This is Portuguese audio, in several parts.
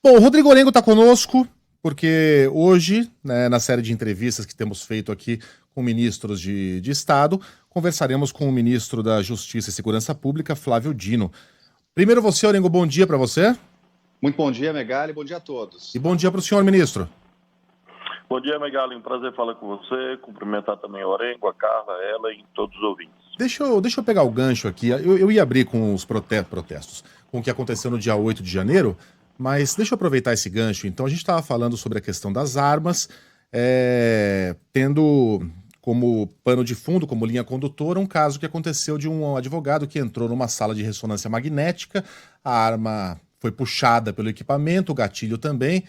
Bom, o Rodrigo Orengo está conosco, porque hoje, né, na série de entrevistas que temos feito aqui com ministros de Estado, conversaremos com o ministro da Justiça e Segurança Pública, Flávio Dino. Primeiro você, Orengo, bom dia para você. Muito bom dia, Megali, bom dia a todos. E bom dia para o senhor, ministro. Bom dia, Megali, um prazer falar com você, cumprimentar também o Orengo, a Carla, ela e todos os ouvintes. Deixa eu pegar o gancho aqui, eu ia abrir com os protestos, com o que aconteceu no dia 8 de janeiro, mas deixa eu aproveitar esse gancho. Então, a gente estava falando sobre a questão das armas, tendo como pano de fundo, como linha condutora, um caso que aconteceu de um advogado que entrou numa sala de ressonância magnética, a arma foi puxada pelo equipamento, o gatilho também,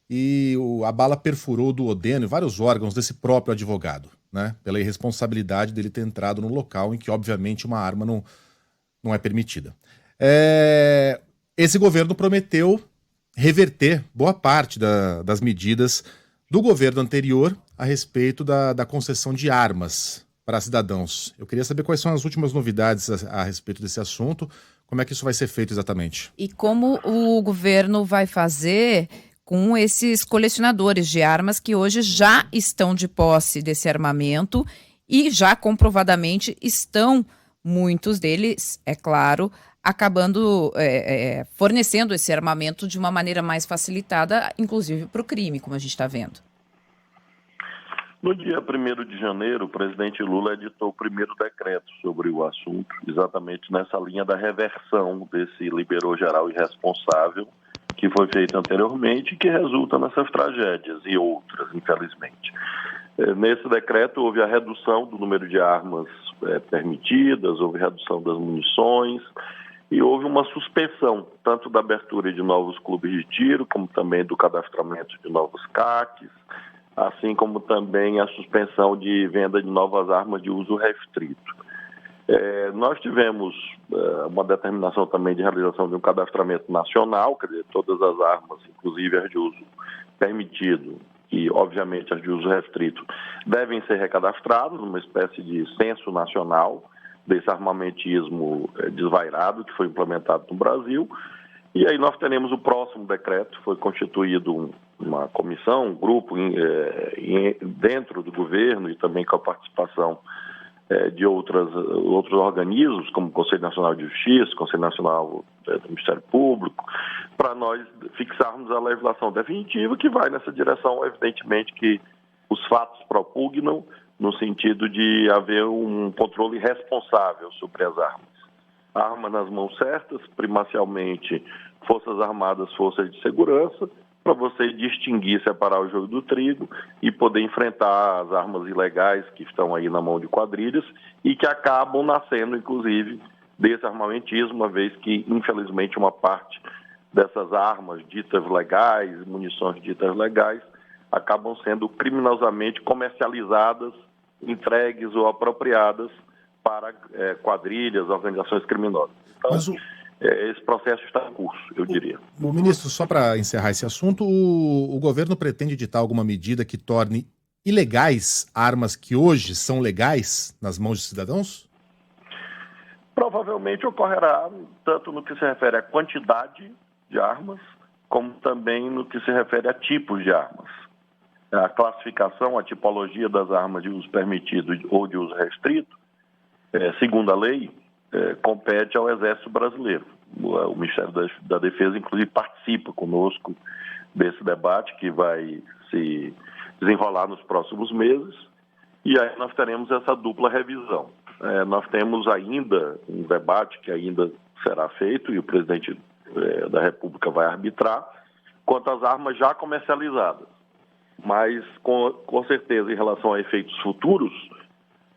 e a bala perfurou o duodeno e vários órgãos desse próprio advogado, né? Pela irresponsabilidade dele ter entrado no local em que, obviamente, uma arma não é permitida. Esse governo prometeu reverter boa parte das medidas do governo anterior a respeito da concessão de armas para cidadãos. Eu queria saber quais são as últimas novidades a respeito desse assunto, como é que isso vai ser feito exatamente. E como o governo vai fazer com esses colecionadores de armas que hoje já estão de posse desse armamento e já comprovadamente estão, muitos deles, é claro, acabando fornecendo esse armamento de uma maneira mais facilitada, inclusive para o crime, como a gente está vendo. No dia 1º de janeiro, o presidente Lula editou o primeiro decreto sobre o assunto, exatamente nessa linha da reversão desse liberou geral irresponsável que foi feito anteriormente e que resulta nessas tragédias e outras, infelizmente. Nesse decreto houve a redução do número de armas permitidas, houve redução das munições e houve uma suspensão tanto da abertura de novos clubes de tiro, como também do cadastramento de novos CACs, assim como também a suspensão de venda de novas armas de uso restrito. Nós tivemos uma determinação também de realização de um cadastramento nacional, quer dizer, todas as armas, inclusive as de uso permitido e, obviamente, as de uso restrito, devem ser recadastradas numa espécie de censo nacional desse armamentismo desvairado que foi implementado no Brasil. E aí nós teremos o próximo decreto, foi constituído uma comissão, um grupo dentro do governo e também com a participação de outros organismos, como o Conselho Nacional de Justiça, Conselho Nacional do Ministério Público, para nós fixarmos a legislação definitiva que vai nessa direção, evidentemente, que os fatos propugnam no sentido de haver um controle responsável sobre as armas. Arma nas mãos certas, primacialmente Forças Armadas, Forças de Segurança, para você distinguir, separar o joio do trigo e poder enfrentar as armas ilegais que estão aí na mão de quadrilhas e que acabam nascendo, inclusive, desse armamentismo, uma vez que, infelizmente, uma parte dessas armas ditas legais, munições ditas legais, acabam sendo criminosamente comercializadas, entregues ou apropriadas para quadrilhas, organizações criminosas. Então, esse processo está em curso, eu diria. O ministro, só para encerrar esse assunto, o governo pretende editar alguma medida que torne ilegais armas que hoje são legais nas mãos de cidadãos? Provavelmente ocorrerá, tanto no que se refere à quantidade de armas, como também no que se refere a tipos de armas. A classificação, a tipologia das armas de uso permitido ou de uso restrito, segundo a lei, compete ao Exército Brasileiro. O Ministério da Defesa, inclusive, participa conosco desse debate que vai se desenrolar nos próximos meses e aí nós teremos essa dupla revisão. Nós temos ainda um debate que ainda será feito e o presidente da República vai arbitrar quanto às armas já comercializadas. Mas, com certeza, em relação a efeitos futuros,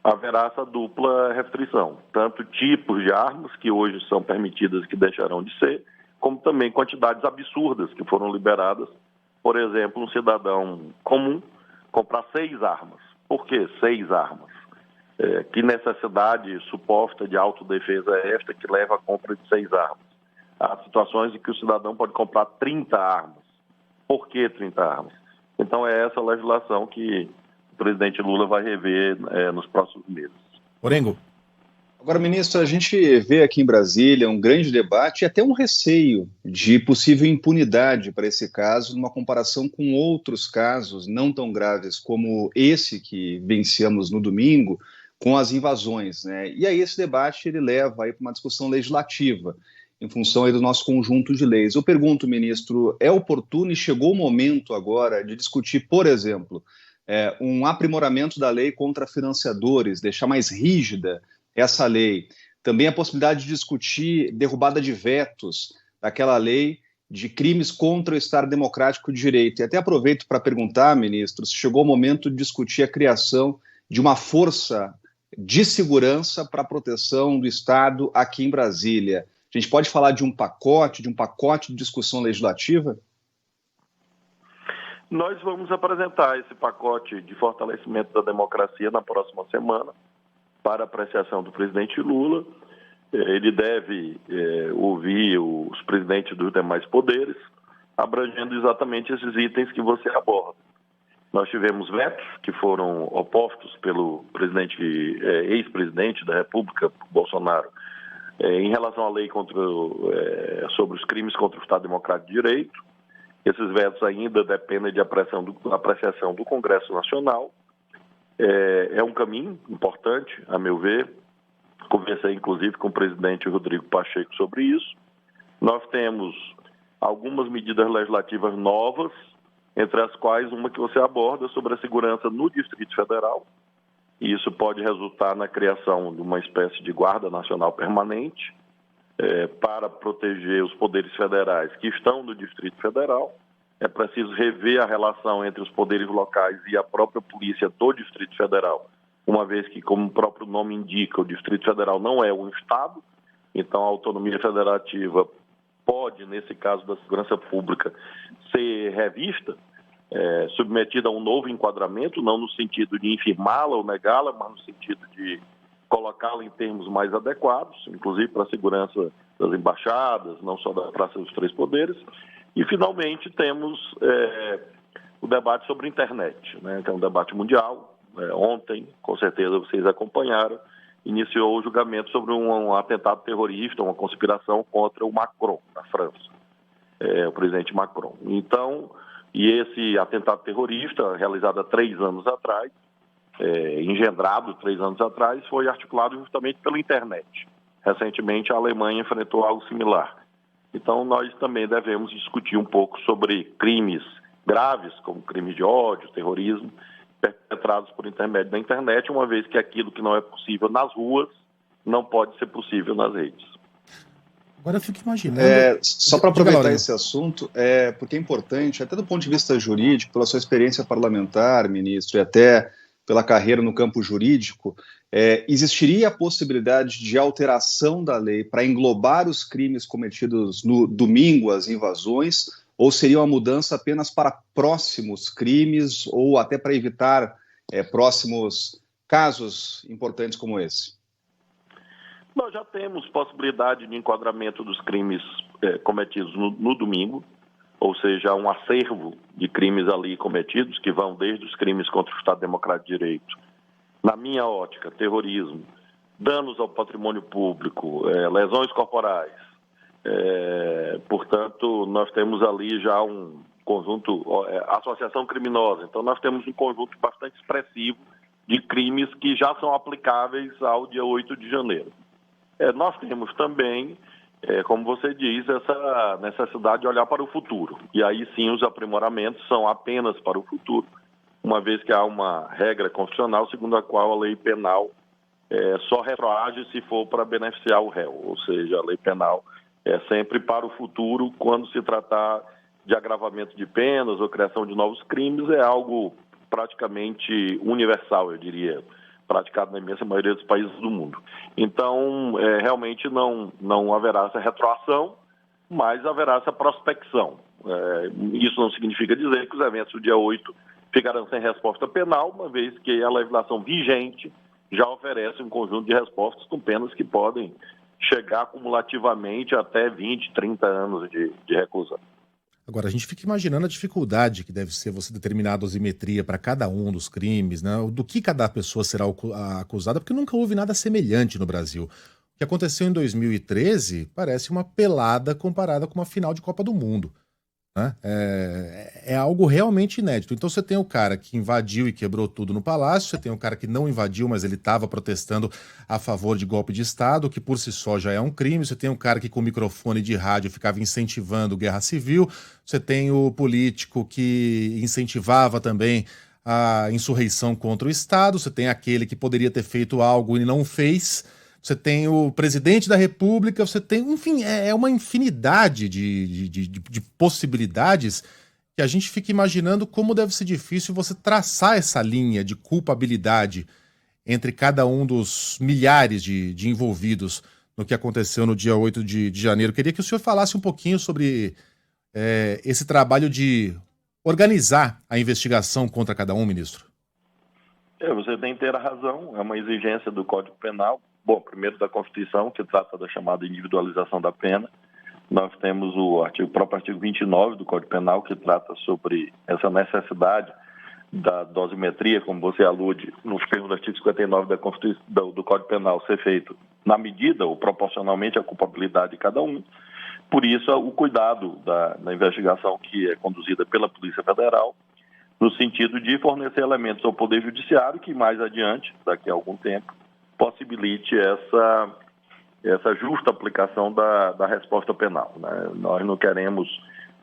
haverá essa dupla restrição, tanto tipos de armas que hoje são permitidas e que deixarão de ser, como também quantidades absurdas que foram liberadas. Por exemplo, um cidadão comum comprar 6 armas. Por que 6 armas? Que necessidade suposta de autodefesa é esta que leva à compra de 6 armas? Há situações em que o cidadão pode comprar 30 armas. Por que 30 armas? Então é essa legislação que o presidente Lula vai rever nos próximos meses. Orengo. Agora, ministro, a gente vê aqui em Brasília um grande debate e até um receio de possível impunidade para esse caso, numa comparação com outros casos não tão graves como esse que venciamos no domingo, com as invasões, né? E aí esse debate ele leva aí para uma discussão legislativa, em função aí do nosso conjunto de leis. Eu pergunto, ministro, é oportuno e chegou o momento agora de discutir, por exemplo, um aprimoramento da lei contra financiadores, deixar mais rígida essa lei. Também a possibilidade de discutir derrubada de vetos daquela lei de crimes contra o Estado Democrático de Direito. E até aproveito para perguntar, ministro, se chegou o momento de discutir a criação de uma força de segurança para a proteção do Estado aqui em Brasília. A gente pode falar de um pacote de discussão legislativa? Nós vamos apresentar esse pacote de fortalecimento da democracia na próxima semana, para apreciação do presidente Lula. Ele deve ouvir os presidentes dos demais poderes, abrangendo exatamente esses itens que você aborda. Nós tivemos vetos que foram opostos pelo ex-presidente da República, Bolsonaro, em relação à lei sobre os crimes contra o Estado Democrático de Direito. Esses vetos ainda dependem de apreciação do Congresso Nacional. É um caminho importante, a meu ver. Conversei, inclusive, com o presidente Rodrigo Pacheco sobre isso. Nós temos algumas medidas legislativas novas, entre as quais uma que você aborda sobre a segurança no Distrito Federal. E isso pode resultar na criação de uma espécie de Guarda Nacional Permanente para proteger os poderes federais que estão no Distrito Federal. É preciso rever a relação entre os poderes locais e a própria polícia do Distrito Federal, uma vez que, como o próprio nome indica, o Distrito Federal não é um Estado, então a autonomia federativa pode, nesse caso da segurança pública, ser revista, submetida a um novo enquadramento, não no sentido de infirmá-la ou negá-la, mas no sentido de colocá-la em termos mais adequados, inclusive para a segurança das embaixadas, não só da Praça dos Três Poderes. E, finalmente, temos o debate sobre a internet, né, que é um debate mundial. Ontem, com certeza vocês acompanharam, iniciou o julgamento sobre um atentado terrorista, uma conspiração contra o Macron, na França, o presidente Macron. Então, e esse atentado terrorista, realizado há 3 anos atrás, engendrado 3 anos atrás, foi articulado justamente pela internet. Recentemente, a Alemanha enfrentou algo similar. Então, nós também devemos discutir um pouco sobre crimes graves, como crimes de ódio, terrorismo, perpetrados por intermédio da internet, uma vez que aquilo que não é possível nas ruas não pode ser possível nas redes. Agora eu fico imaginando... Só para aproveitar esse assunto, porque é importante, até do ponto de vista jurídico, pela sua experiência parlamentar, ministro, e até pela carreira no campo jurídico, existiria a possibilidade de alteração da lei para englobar os crimes cometidos no domingo, as invasões, ou seria uma mudança apenas para próximos crimes ou até para evitar próximos casos importantes como esse? Nós já temos possibilidade de enquadramento dos crimes cometidos no domingo, ou seja, um acervo de crimes ali cometidos, que vão desde os crimes contra o Estado Democrático de Direito, na minha ótica, terrorismo, danos ao patrimônio público, lesões corporais. Portanto, nós temos ali já um conjunto, associação criminosa. Então, nós temos um conjunto bastante expressivo de crimes que já são aplicáveis ao dia 8 de janeiro. Nós temos também, como você diz, essa necessidade de olhar para o futuro. E aí sim os aprimoramentos são apenas para o futuro, uma vez que há uma regra constitucional segundo a qual a lei penal só retroage se for para beneficiar o réu. Ou seja, a lei penal é sempre para o futuro, quando se tratar de agravamento de penas ou criação de novos crimes, é algo praticamente universal, eu diria, praticado na imensa maioria dos países do mundo. Então, realmente não haverá essa retroação, mas haverá essa prospecção. Isso não significa dizer que os eventos do dia 8 ficarão sem resposta penal, uma vez que a legislação vigente já oferece um conjunto de respostas com penas que podem chegar acumulativamente até 20, 30 anos de reclusão. Agora, a gente fica imaginando a dificuldade que deve ser você determinar a dosimetria para cada um dos crimes, né? Do que cada pessoa será acusada, porque nunca houve nada semelhante no Brasil. O que aconteceu em 2013 parece uma pelada comparada com uma final de Copa do Mundo, né? É algo realmente inédito. Então você tem o cara que invadiu e quebrou tudo no palácio, você tem o cara que não invadiu, mas ele estava protestando a favor de golpe de Estado, que por si só já é um crime, você tem o cara que com microfone de rádio ficava incentivando guerra civil, você tem o político que incentivava também a insurreição contra o Estado, você tem aquele que poderia ter feito algo e não fez. Você tem o presidente da República, você tem, enfim, é uma infinidade de possibilidades que a gente fica imaginando como deve ser difícil você traçar essa linha de culpabilidade entre cada um dos milhares de envolvidos no que aconteceu no dia 8 de janeiro. Queria que o senhor falasse um pouquinho sobre esse trabalho de organizar a investigação contra cada um, ministro. Você tem inteira razão, é uma exigência do Código Penal. Bom, primeiro da Constituição, que trata da chamada individualização da pena. Nós temos o próprio artigo 29 do Código Penal, que trata sobre essa necessidade da dosimetria, como você alude, nos termos do artigo 59 do Código Penal, ser feito na medida ou proporcionalmente à culpabilidade de cada um. Por isso, o cuidado da investigação que é conduzida pela Polícia Federal, no sentido de fornecer elementos ao Poder Judiciário que mais adiante, daqui a algum tempo, possibilite essa justa aplicação da resposta penal, né? Nós não queremos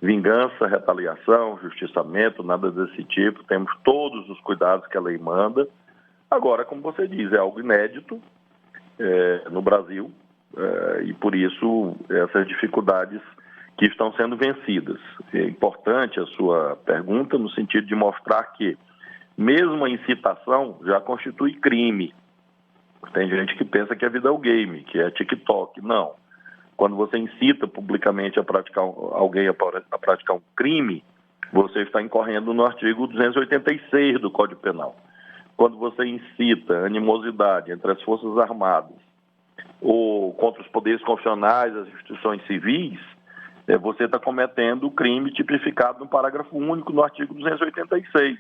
vingança, retaliação, justiçamento, nada desse tipo. Temos todos os cuidados que a lei manda. Agora, como você diz, é algo inédito no Brasil e, por isso, essas dificuldades que estão sendo vencidas. É importante a sua pergunta no sentido de mostrar que, mesmo a incitação já constitui crime. Tem gente que pensa que a vida é o game, que é TikTok. Não. Quando você incita publicamente a praticar alguém a praticar um crime, você está incorrendo no artigo 286 do Código Penal. Quando você incita animosidade entre as Forças Armadas ou contra os poderes constitucionais, as instituições civis, você está cometendo o crime tipificado no parágrafo único no artigo 286.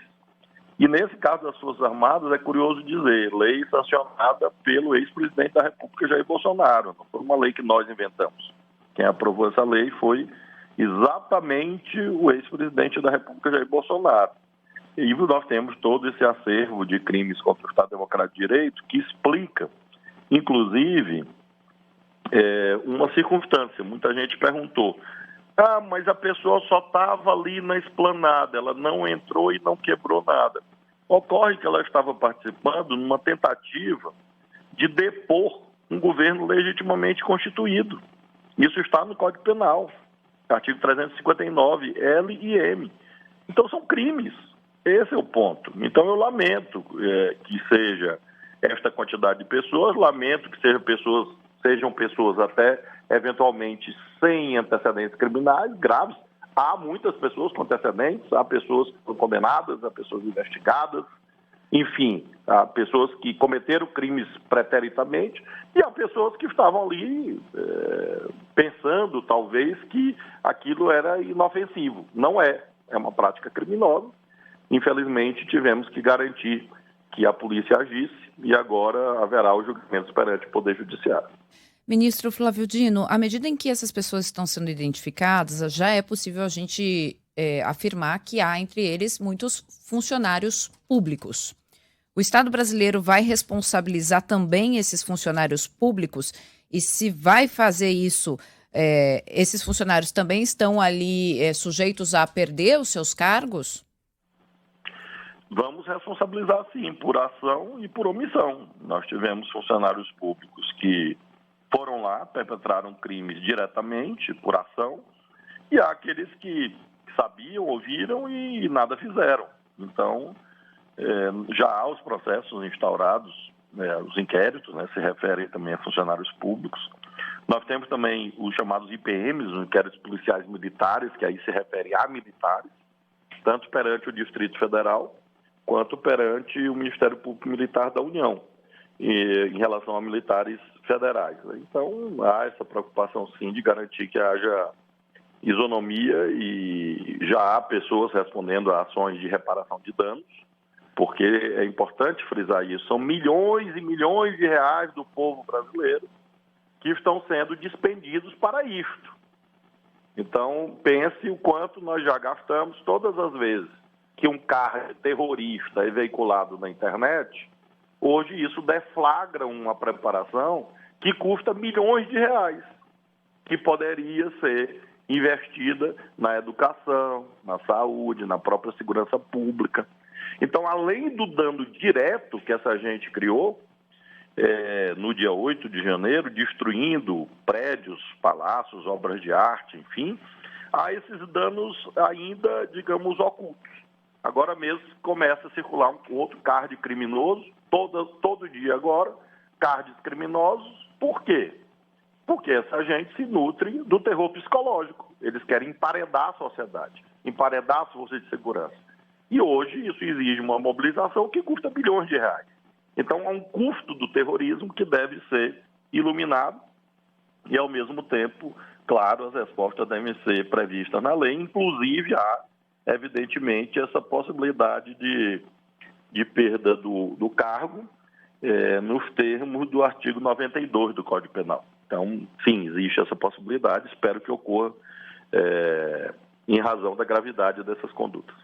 E nesse caso das Forças Armadas, é curioso dizer, lei sancionada pelo ex-presidente da República, Jair Bolsonaro. Não foi uma lei que nós inventamos. Quem aprovou essa lei foi exatamente o ex-presidente da República, Jair Bolsonaro. E nós temos todo esse acervo de crimes contra o Estado Democrático de Direito que explica, inclusive, uma circunstância. Muita gente perguntou, mas a pessoa só estava ali na esplanada, ela não entrou e não quebrou nada. Ocorre que ela estava participando numa tentativa de depor um governo legitimamente constituído. Isso está no Código Penal, artigo 359, L e M. Então são crimes, esse é o ponto. Então eu lamento que seja esta quantidade de pessoas, lamento que sejam pessoas até eventualmente sem antecedentes criminais graves. Há muitas pessoas com antecedentes, há pessoas que foram condenadas, há pessoas investigadas, enfim, há pessoas que cometeram crimes preteritamente e há pessoas que estavam ali pensando, talvez, que aquilo era inofensivo. Não é uma prática criminosa. Infelizmente, tivemos que garantir que a polícia agisse e agora haverá os julgamentos perante o Poder Judiciário. Ministro Flávio Dino, à medida em que essas pessoas estão sendo identificadas, já é possível a gente afirmar que há entre eles muitos funcionários públicos. O Estado brasileiro vai responsabilizar também esses funcionários públicos? E se vai fazer isso, esses funcionários também estão ali sujeitos a perder os seus cargos? Vamos responsabilizar, sim, por ação e por omissão. Nós tivemos funcionários públicos que foram lá, perpetraram crimes diretamente por ação, e há aqueles que sabiam, ouviram e nada fizeram. Então, já há os processos instaurados, os inquéritos, se referem também a funcionários públicos. Nós temos também os chamados IPMs, os inquéritos policiais militares, que aí se referem a militares, tanto perante o Distrito Federal, quanto perante o Ministério Público Militar da União, em relação a militares federais. Então, há essa preocupação, sim, de garantir que haja isonomia e já há pessoas respondendo a ações de reparação de danos, porque é importante frisar isso, são milhões e milhões de reais do povo brasileiro que estão sendo despendidos para isto. Então, pense o quanto nós já gastamos todas as vezes que um carro terrorista é veiculado na internet. Hoje isso deflagra uma preparação que custa milhões de reais, que poderia ser investida na educação, na saúde, na própria segurança pública. Então, além do dano direto que essa gente criou, no dia 8 de janeiro, destruindo prédios, palácios, obras de arte, enfim, há esses danos ainda, digamos, ocultos. Agora mesmo começa a circular um outro card criminoso, todo dia agora, cards criminosos. Por quê? Porque essa gente se nutre do terror psicológico. Eles querem emparedar a sociedade, emparedar as forças de segurança. E hoje isso exige uma mobilização que custa bilhões de reais. Então, há um custo do terrorismo que deve ser iluminado e, ao mesmo tempo, claro, as respostas devem ser previstas na lei. Inclusive, há, evidentemente, essa possibilidade de perda do cargo nos termos do artigo 92 do Código Penal. Então, sim, existe essa possibilidade. Espero que ocorra em razão da gravidade dessas condutas.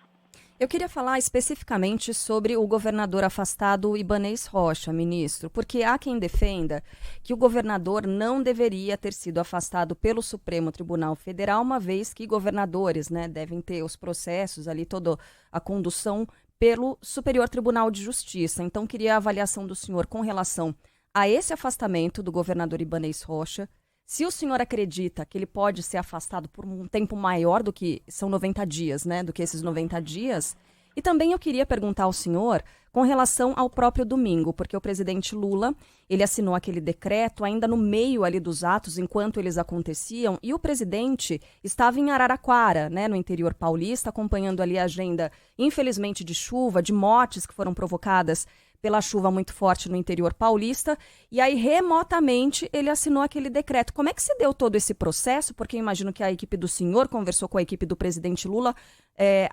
Eu queria falar especificamente sobre o governador afastado Ibanez Rocha, ministro, porque há quem defenda que o governador não deveria ter sido afastado pelo Supremo Tribunal Federal, uma vez que governadores, devem ter os processos ali, toda a condução pelo Superior Tribunal de Justiça. Então, queria a avaliação do senhor com relação a esse afastamento do governador Ibanez Rocha. Se o senhor acredita que ele pode ser afastado por um tempo maior do que são 90 dias, do que esses 90 dias. E também eu queria perguntar ao senhor com relação ao próprio domingo, porque o presidente Lula, ele assinou aquele decreto ainda no meio ali dos atos, enquanto eles aconteciam, e o presidente estava em Araraquara, no interior paulista, acompanhando ali a agenda, infelizmente, de chuva, de mortes que foram provocadas pela chuva muito forte no interior paulista, e aí remotamente ele assinou aquele decreto. Como é que se deu todo esse processo? Porque eu imagino que a equipe do senhor conversou com a equipe do presidente Lula,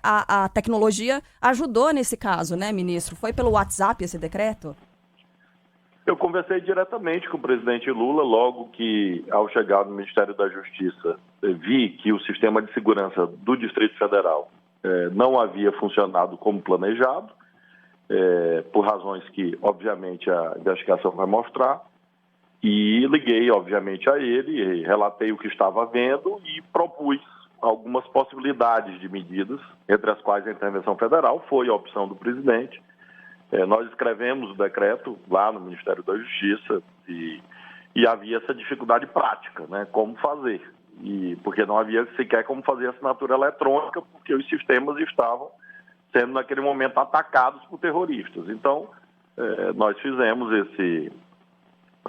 a tecnologia ajudou nesse caso, ministro? Foi pelo WhatsApp esse decreto? Eu conversei diretamente com o presidente Lula logo que, ao chegar no Ministério da Justiça, vi que o sistema de segurança do Distrito Federal não havia funcionado como planejado, por razões que, obviamente, a investigação vai mostrar, e liguei, obviamente, a ele, relatei o que estava vendo e propus algumas possibilidades de medidas, entre as quais a intervenção federal foi a opção do presidente. Nós escrevemos o decreto lá no Ministério da Justiça e havia essa dificuldade prática, como fazer, porque não havia sequer como fazer assinatura eletrônica, porque os sistemas estavam sendo naquele momento atacados por terroristas. Então, nós fizemos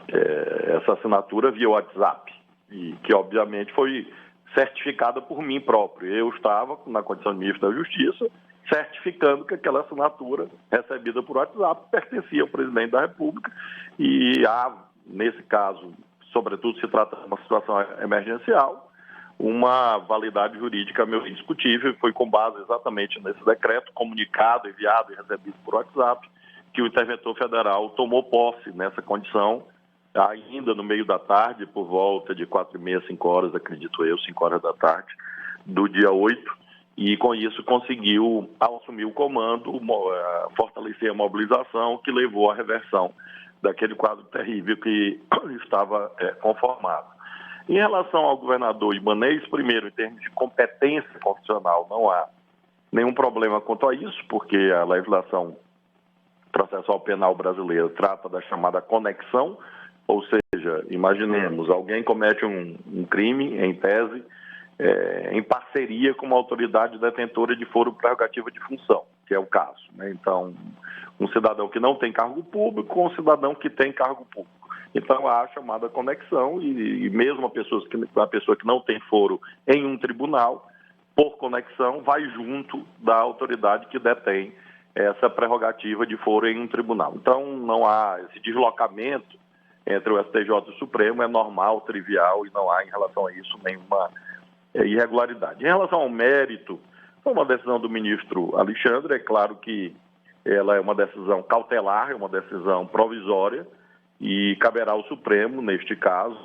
essa assinatura via WhatsApp, e que obviamente foi certificada por mim próprio. Eu estava, na condição de ministro da Justiça, certificando que aquela assinatura recebida por WhatsApp pertencia ao presidente da República e há, nesse caso, sobretudo se trata de uma situação emergencial, uma validade jurídica meio indiscutível, e foi com base exatamente nesse decreto, comunicado, enviado e recebido por WhatsApp, que o interventor federal tomou posse nessa condição, ainda no meio da tarde, por volta de 4h30, 5 horas, acredito eu, 5 horas da tarde, do dia 8, e com isso conseguiu, ao assumir o comando, fortalecer a mobilização, que levou à reversão daquele quadro terrível que estava conformado. Em relação ao governador Ibanez, primeiro, em termos de competência constitucional, não há nenhum problema quanto a isso, porque a legislação processual penal brasileira trata da chamada conexão, ou seja, imaginemos, alguém comete um crime, em tese, em parceria com uma autoridade detentora de foro prerrogativa de função, que é o caso. Então, um cidadão que não tem cargo público com um cidadão que tem cargo público. Então, há a chamada conexão e mesmo a pessoa que não tem foro em um tribunal, por conexão, vai junto da autoridade que detém essa prerrogativa de foro em um tribunal. Então, não há esse deslocamento entre o STJ e o Supremo, é normal, trivial, e não há em relação a isso irregularidade. Em relação ao mérito, foi uma decisão do ministro Alexandre, é claro que ela é uma decisão cautelar, é uma decisão provisória, e caberá ao Supremo, neste caso,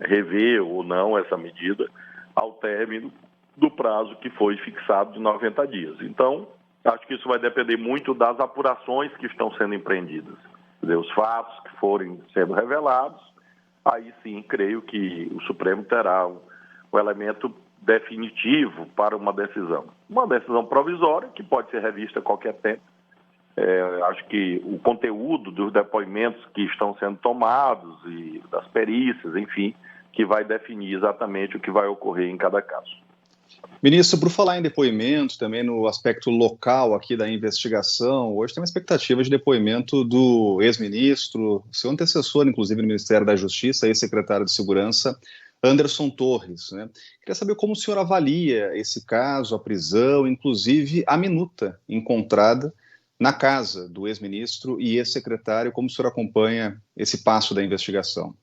rever ou não essa medida ao término do prazo que foi fixado de 90 dias. Então, acho que isso vai depender muito das apurações que estão sendo empreendidas. Quer dizer, os fatos que forem sendo revelados, aí sim, creio que o Supremo terá o elemento definitivo para uma decisão. Uma decisão provisória, que pode ser revista a qualquer tempo. Acho que o conteúdo dos depoimentos que estão sendo tomados e das perícias, enfim, que vai definir exatamente o que vai ocorrer em cada caso. Ministro, por falar em depoimentos, também no aspecto local aqui da investigação, hoje tem uma expectativa de depoimento do ex-ministro, seu antecessor, inclusive, no Ministério da Justiça, ex-secretário de Segurança, Anderson Torres, né? Queria saber como o senhor avalia esse caso, a prisão, inclusive a minuta encontrada na casa do ex-ministro e ex-secretário, como o senhor acompanha esse passo da investigação?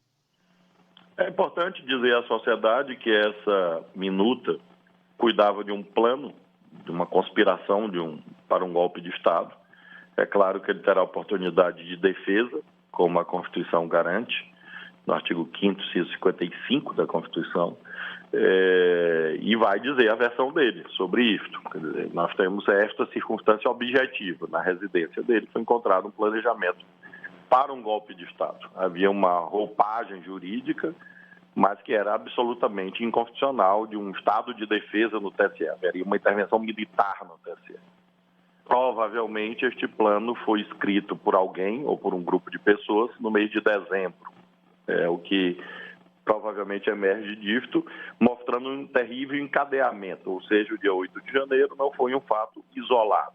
É importante dizer à sociedade que essa minuta cuidava de um plano, de uma conspiração para um golpe de Estado. É claro que ele terá oportunidade de defesa, como a Constituição garante, no artigo 5º, inciso 55 da Constituição, e vai dizer a versão dele sobre isto. Quer dizer, nós temos esta circunstância objetiva. Na residência dele foi encontrado um planejamento para um golpe de Estado. Havia uma roupagem jurídica, mas que era absolutamente inconstitucional de um estado de defesa no TSE. Haveria uma intervenção militar no TSE. Provavelmente este plano foi escrito por alguém ou por um grupo de pessoas no mês de dezembro. O que provavelmente emerge disto, mostrando um terrível encadeamento, ou seja, o dia 8 de janeiro não foi um fato isolado.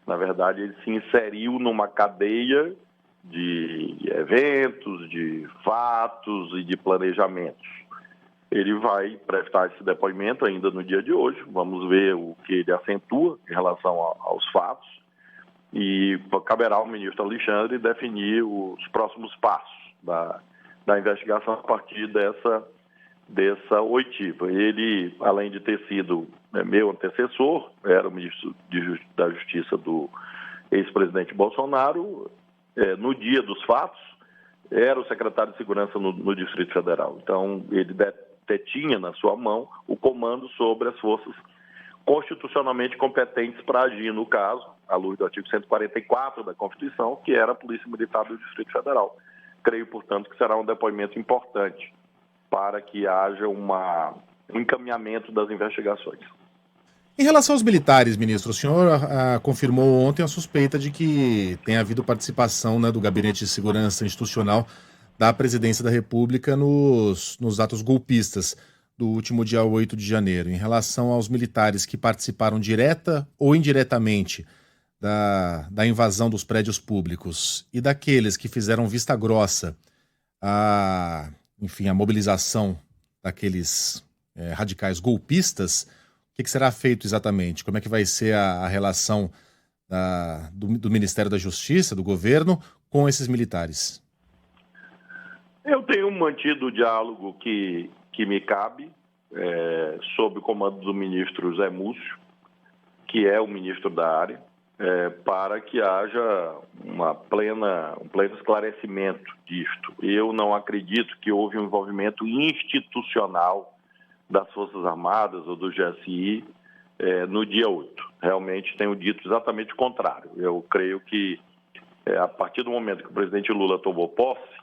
Na verdade, ele se inseriu numa cadeia de eventos, de fatos e de planejamentos. Ele vai prestar esse depoimento ainda no dia de hoje, vamos ver o que ele acentua em relação aos fatos, e caberá ao ministro Alexandre definir os próximos passos da investigação a partir dessa oitiva. Ele, além de ter sido meu antecessor, era o ministro da Justiça do ex-presidente Bolsonaro, no dia dos fatos, era o secretário de Segurança no Distrito Federal. Então, ele detinha na sua mão o comando sobre as forças constitucionalmente competentes para agir no caso, à luz do artigo 144 da Constituição, que era a Polícia Militar do Distrito Federal. Creio, portanto, que será um depoimento importante para que haja um encaminhamento das investigações. Em relação aos militares, ministro, o senhor confirmou ontem a suspeita de que tem havido participação, né, do Gabinete de Segurança Institucional da Presidência da República nos atos golpistas do último dia 8 de janeiro. Em relação aos militares que participaram direta ou indiretamente da invasão dos prédios públicos e daqueles que fizeram vista grossa a mobilização daqueles radicais golpistas, o que será feito exatamente? Como é que vai ser a relação do Ministério da Justiça, do governo, com esses militares? Eu tenho mantido o diálogo que me cabe, sob o comando do ministro Zé Múcio, que é o ministro da área, para que haja um pleno esclarecimento disto. Eu não acredito que houve um envolvimento institucional das Forças Armadas ou do GSI no dia 8. Realmente tenho dito exatamente o contrário. Eu creio que, a partir do momento que o presidente Lula tomou posse,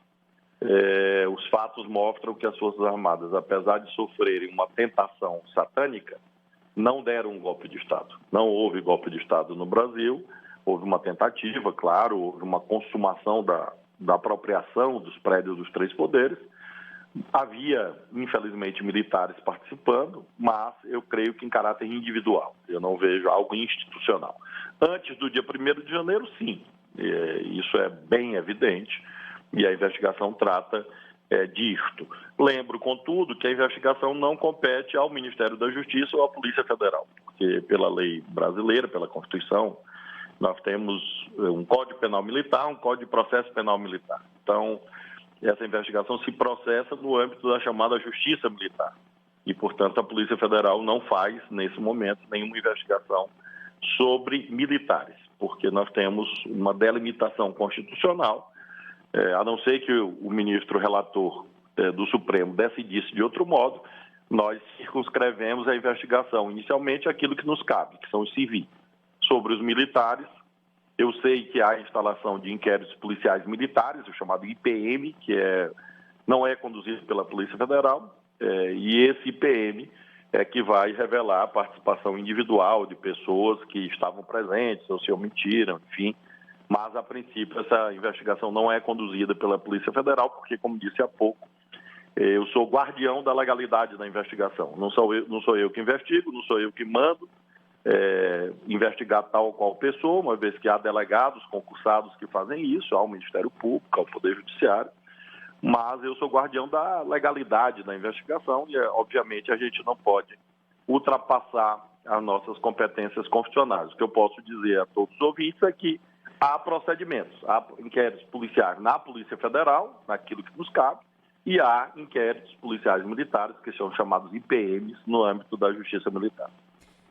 os fatos mostram que as Forças Armadas, apesar de sofrerem uma tentação satânica, não deram um golpe de Estado. Não houve golpe de Estado no Brasil, houve uma tentativa, claro, houve uma consumação da apropriação dos prédios dos três poderes. Havia, infelizmente, militares participando, mas eu creio que em caráter individual. Eu não vejo algo institucional. Antes do dia 1º de janeiro, sim. Isso é bem evidente e a investigação trata disto. Lembro, contudo, que a investigação não compete ao Ministério da Justiça ou à Polícia Federal, porque pela lei brasileira, pela Constituição, nós temos um Código Penal Militar, um Código de Processo Penal Militar. Então, essa investigação se processa no âmbito da chamada Justiça Militar. e, portanto, a Polícia Federal não faz, nesse momento, nenhuma investigação sobre militares, porque nós temos uma delimitação constitucional, a não ser que o ministro relator do Supremo decidisse de outro modo, nós circunscrevemos a investigação, inicialmente, aquilo que nos cabe, que são os civis. Sobre os militares, eu sei que há a instalação de inquéritos policiais militares, o chamado IPM, que não é conduzido pela Polícia Federal, e esse IPM é que vai revelar a participação individual de pessoas que estavam presentes ou se omitiram, enfim. Mas, a princípio, essa investigação não é conduzida pela Polícia Federal, porque, como disse há pouco, eu sou guardião da legalidade da investigação. Não sou eu que investigo, não sou eu que mando investigar tal ou qual pessoa, uma vez que há delegados concursados que fazem isso, ao Ministério Público, ao Poder Judiciário, mas eu sou guardião da legalidade da investigação e, obviamente, a gente não pode ultrapassar as nossas competências constitucionais. O que eu posso dizer a todos os ouvintes é que há procedimentos, há inquéritos policiais na Polícia Federal, naquilo que nos cabe, e há inquéritos policiais militares, que são chamados IPMs, no âmbito da Justiça Militar.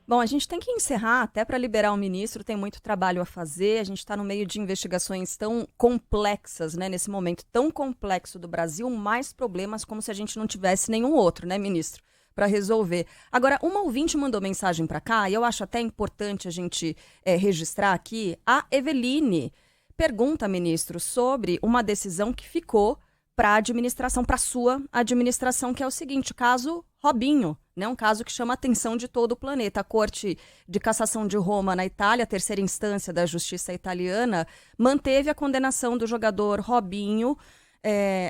Bom, a gente tem que encerrar, até para liberar o ministro, tem muito trabalho a fazer, a gente está no meio de investigações tão complexas, né, nesse momento tão complexo do Brasil, mais problemas como se a gente não tivesse nenhum outro, né, ministro, para resolver. Agora, uma ouvinte mandou mensagem para cá, e eu acho até importante a gente registrar aqui, a Eveline pergunta, ministro, sobre uma decisão que ficou para a administração, para a sua administração, que é o seguinte, o caso Robinho, né, um caso que chama a atenção de todo o planeta. A Corte de Cassação de Roma, na Itália, a terceira instância da justiça italiana, manteve a condenação do jogador Robinho,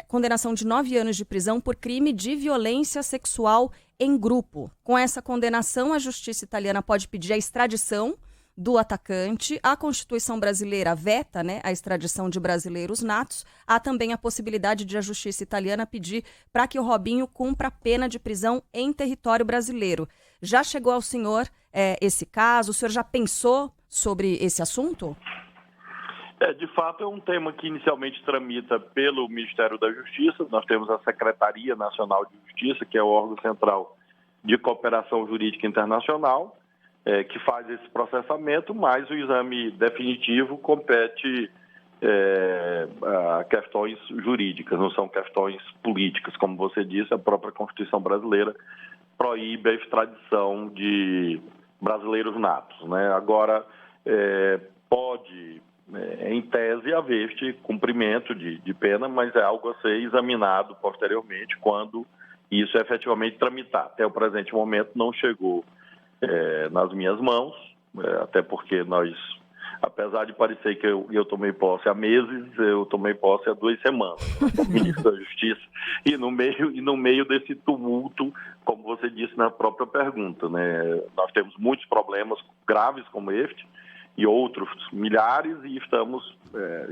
condenação de 9 anos de prisão por crime de violência sexual em grupo. Com essa condenação, a justiça italiana pode pedir a extradição do atacante. A Constituição brasileira veta, né, a extradição de brasileiros natos. Há também a possibilidade de a justiça italiana pedir para que o Robinho cumpra a pena de prisão em território brasileiro. Já chegou ao senhor esse caso? O senhor já pensou sobre esse assunto? De fato, é um tema que inicialmente tramita pelo Ministério da Justiça. Nós temos a Secretaria Nacional de Justiça, que é o órgão central de cooperação jurídica internacional, que faz esse processamento, mas o exame definitivo compete a questões jurídicas, não são questões políticas. Como você disse, a própria Constituição brasileira proíbe a extradição de brasileiros natos, né? Agora, pode, em tese, haver este cumprimento de pena, mas é algo a ser examinado posteriormente quando isso efetivamente tramitar. Até o presente momento não chegou nas minhas mãos, até porque nós, apesar de parecer que eu tomei posse há meses, eu tomei posse há 2 semanas, como ministro da Justiça, e no meio desse tumulto, como você disse na própria pergunta, né, nós temos muitos problemas graves como este e outros milhares, e estamos,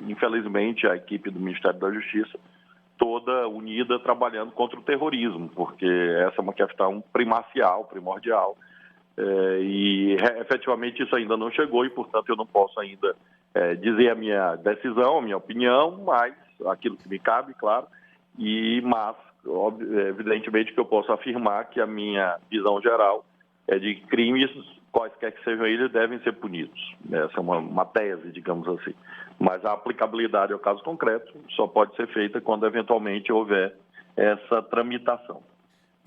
infelizmente, a equipe do Ministério da Justiça toda unida trabalhando contra o terrorismo, porque essa é uma questão primordial, e efetivamente isso ainda não chegou e, portanto, eu não posso ainda dizer a minha decisão, a minha opinião, mas aquilo que me cabe, claro, mas evidentemente que eu posso afirmar que a minha visão geral é de crimes, quaisquer que sejam eles, devem ser punidos. Essa é uma tese, digamos assim. Mas a aplicabilidade ao caso concreto só pode ser feita quando eventualmente houver essa tramitação.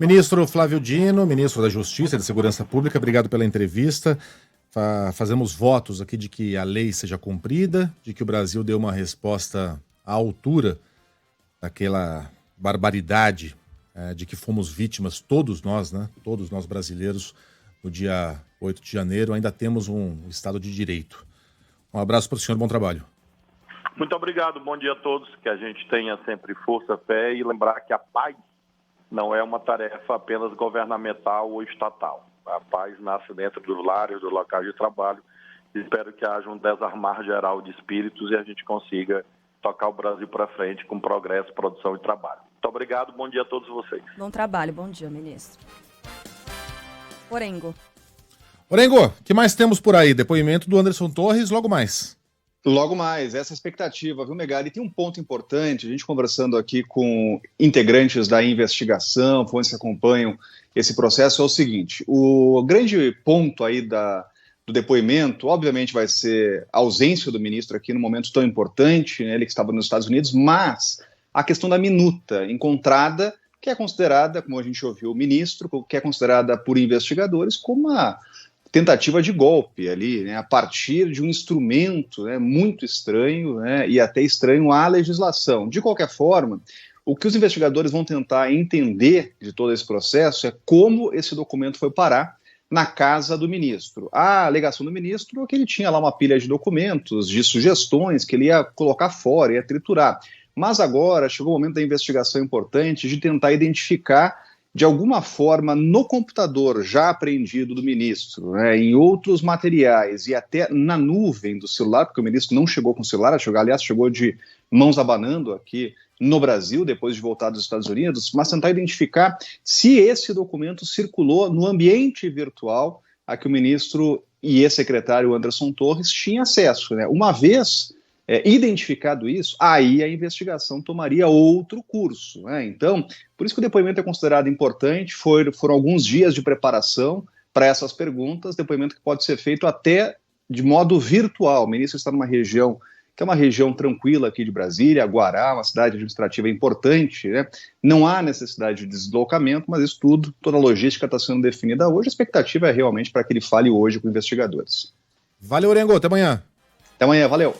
Ministro Flávio Dino, ministro da Justiça e da Segurança Pública, obrigado pela entrevista. Fazemos votos aqui de que a lei seja cumprida, de que o Brasil dê uma resposta à altura daquela barbaridade de que fomos vítimas, todos nós, né? Todos nós brasileiros, no dia 8 de janeiro, ainda temos um Estado de Direito. Um abraço para o senhor, bom trabalho. Muito obrigado, bom dia a todos, que a gente tenha sempre força, fé e lembrar que a paz não é uma tarefa apenas governamental ou estatal. A paz nasce dentro dos lares, dos locais de trabalho. Espero que haja um desarmar geral de espíritos e a gente consiga tocar o Brasil para frente com progresso, produção e trabalho. Muito obrigado, bom dia a todos vocês. Bom trabalho, bom dia, ministro. Orengo, o que mais temos por aí? Depoimento do Anderson Torres, logo mais. Logo mais, essa expectativa, viu, Megali? Tem um ponto importante, a gente conversando aqui com integrantes da investigação, fontes que acompanham esse processo é o seguinte: o grande ponto aí do depoimento, obviamente, vai ser a ausência do ministro aqui num momento tão importante, né, ele que estava nos Estados Unidos, mas a questão da minuta encontrada, que é considerada, como a gente ouviu o ministro, que é considerada por investigadores como uma tentativa de golpe ali, né, a partir de um instrumento, né, muito estranho, né, e até estranho à legislação. De qualquer forma, o que os investigadores vão tentar entender de todo esse processo é como esse documento foi parar na casa do ministro. A alegação do ministro é que ele tinha lá uma pilha de documentos, de sugestões que ele ia colocar fora, ia triturar. Mas agora chegou o momento da investigação importante de tentar identificar, de alguma forma, no computador já apreendido do ministro, né, em outros materiais e até na nuvem do celular, porque o ministro não chegou com o celular, aliás, chegou de mãos abanando aqui no Brasil, depois de voltar dos Estados Unidos, mas tentar identificar se esse documento circulou no ambiente virtual a que o ministro e ex-secretário Anderson Torres tinham acesso, né? Uma vez identificado isso, aí a investigação tomaria outro curso, né? Então, por isso que o depoimento é considerado importante, foram alguns dias de preparação para essas perguntas, depoimento que pode ser feito até de modo virtual. O ministro está numa região que é uma região tranquila aqui de Brasília, Guará, uma cidade administrativa importante, né? Não há necessidade de deslocamento, mas isso tudo, toda a logística está sendo definida hoje. A expectativa é realmente para que ele fale hoje com investigadores. Valeu, Orengo, até amanhã. Até amanhã, valeu.